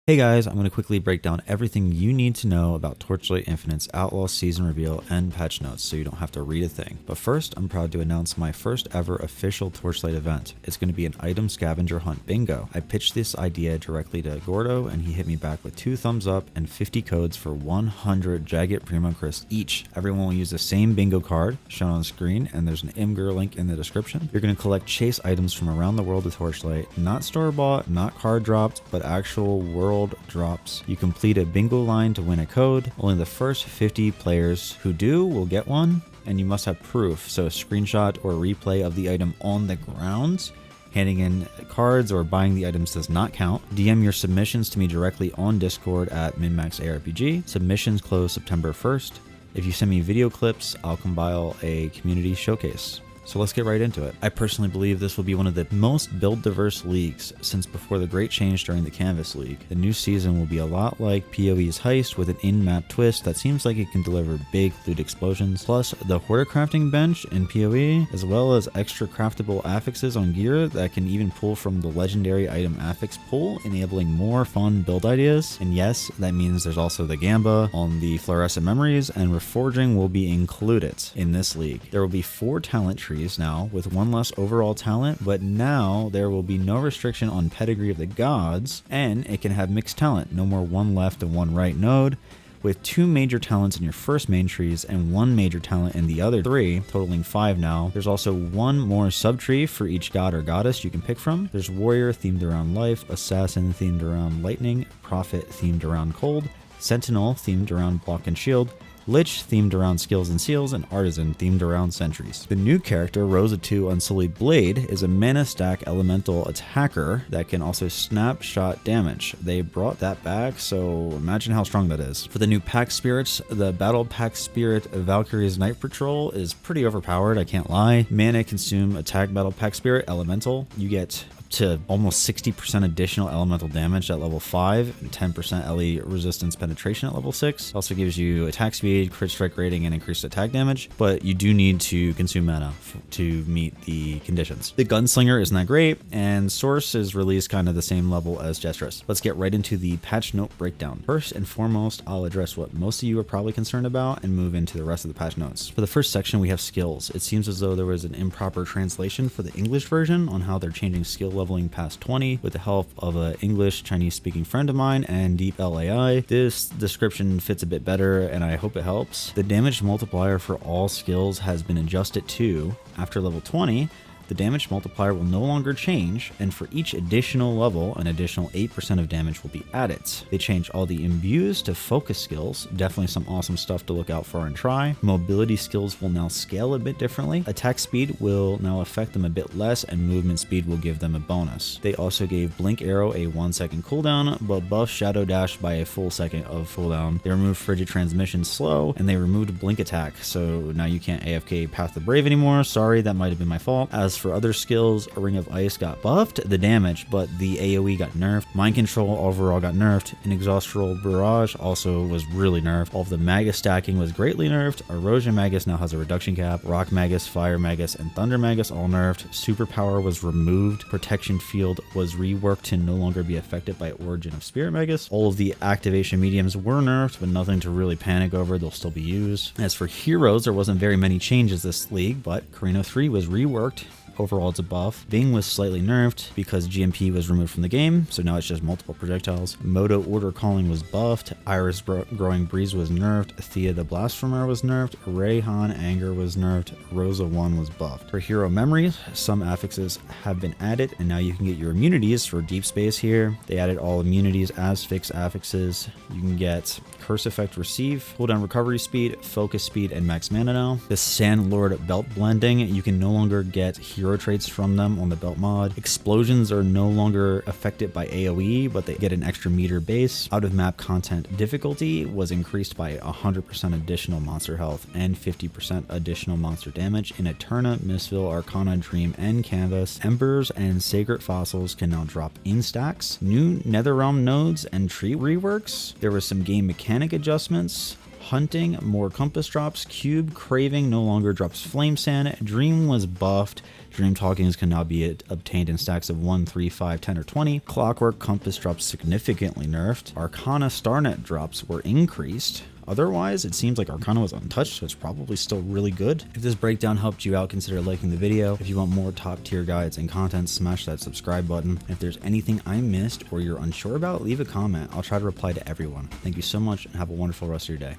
Hey guys, I'm going to quickly break down everything you need to know about Torchlight Infinite's Outlaw season reveal and patch notes so you don't have to read a thing. But first, I'm proud to announce my first ever official Torchlight event. It's going to be an item scavenger hunt bingo. I pitched this idea directly to Gordo and he hit me back with 2 thumbs up and 50 codes for 100 Jagged Primo Cris each. Everyone will use the same bingo card shown on screen and there's an Imgur link in the description. You're going to collect chase items from around the world of Torchlight, not store-bought, not card dropped, but actual world drops. You complete a bingo line to win a code. Only the first 50 players who do will get one, and you must have proof, so a screenshot or replay of the item on the ground. Handing in cards or buying the items does not count. DM your submissions to me directly on Discord at MinMaxedARPG. Submissions close September 1st. If you send me video clips, I'll compile a community showcase. So let's get right into it. I personally believe this will be one of the most build-diverse leagues since before the great change during the Canvas League. The new season will be a lot like PoE's Heist with an in-map twist that seems like it can deliver big loot explosions, plus the hoarder crafting bench in PoE, as well as extra craftable affixes on gear that can even pull from the legendary item affix pool, enabling more fun build ideas. And yes, that means there's also the Gamba on the fluorescent memories, and reforging will be included in this league. There will be 4 talent trees now with 1 less overall talent, but now there will be no restriction on pedigree of the gods, and it can have mixed talent, no more 1 left and 1 right node, with 2 major talents in your first main trees and 1 major talent in the other 3, totaling 5 now. There's also 1 more sub-tree for each god or goddess you can pick from. There's warrior themed around life, assassin themed around lightning, prophet themed around cold, sentinel themed around block and shield, Lich themed around skills and seals, and Artisan themed around sentries. The new character, Rosa 2 Unsullied Blade, is a mana stack elemental attacker that can also snapshot damage. They brought that back, so imagine how strong that is. For the new Pact Spirits, the Battle Pact Spirit Valkyrie's Night Patrol is pretty overpowered, I can't lie. Mana consume attack Battle Pact Spirit elemental. You get to almost 60% additional elemental damage at level 5 and 10% LE resistance penetration at level 6. It also gives you attack speed, crit strike rating, and increased attack damage, but you do need to consume mana to meet the conditions. The Gunslinger isn't that great, and Source is released kind of the same level as Jestress. Let's get right into the patch note breakdown. First and foremost, I'll address what most of you are probably concerned about and move into the rest of the patch notes. For the first section, we have skills. It seems as though there was an improper translation for the English version on how they're changing skill leveling past 20 with the help of an English Chinese speaking friend of mine and Deep LAI. This description fits a bit better and I hope it helps. The damage multiplier for all skills has been adjusted to, after level 20, the damage multiplier will no longer change, and for each additional level, an additional 8% of damage will be added. They changed all the imbues to focus skills, definitely some awesome stuff to look out for and try. Mobility skills will now scale a bit differently. Attack speed will now affect them a bit less, and movement speed will give them a bonus. They also gave Blink Arrow a 1-second cooldown, but buffed Shadow Dash by a full second of cooldown. They removed Frigid Transmission slow, and they removed Blink Attack, so now you can't AFK Path the Brave anymore. Sorry, that might have been my fault. As for other skills, a Ring of Ice got buffed, the damage, but the AoE got nerfed. Mind Control overall got nerfed. Inexhaustible Barrage also was really nerfed. All of the Magus stacking was greatly nerfed. Erosion Magus now has a reduction cap. Rock Magus, Fire Magus, and Thunder Magus all nerfed. Superpower was removed. Protection Field was reworked to no longer be affected by Origin of Spirit Magus. All of the activation mediums were nerfed, but nothing to really panic over. They'll still be used. As for heroes, there wasn't very many changes this league, but Carino 3 was reworked. Overall, it's a buff. Ving was slightly nerfed because GMP was removed from the game, so now it's just multiple projectiles. Moto Order Calling was buffed. Iris Growing Breeze was nerfed. Thea the Blasphemer was nerfed. Rayhan Anger was nerfed. Rosa 1 was buffed. For hero memories, some affixes have been added, and now you can get your immunities for Deep Space here. They added all immunities as fixed affixes. You can get Curse Effect Receive, cooldown recovery speed, focus speed, and max mana now. The Sand Lord Belt Blending, you can no longer get hero traits from them on the belt mod. Explosions are no longer affected by AoE, but they get an extra meter base. Out of map content difficulty was increased by 100% additional monster health and 50% additional monster damage in Eterna, Mistville, Arcana, Dream, and Canvas. Embers and Sacred Fossils can now drop in stacks. New Netherrealm nodes and tree reworks. There were some game mechanic adjustments. Hunting, more compass drops. Cube Craving no longer drops Flame Sand. Dream was buffed. Dream Tokens can now be obtained in stacks of 1, 3, 5, 10, or 20. Clockwork Compass drops significantly nerfed. Arcana Starnet drops were increased. Otherwise, it seems like Arcana was untouched, so it's probably still really good. If this breakdown helped you out, consider liking the video. If you want more top tier guides and content, smash that subscribe button. If there's anything I missed or you're unsure about, leave a comment. I'll try to reply to everyone. Thank you so much and have a wonderful rest of your day.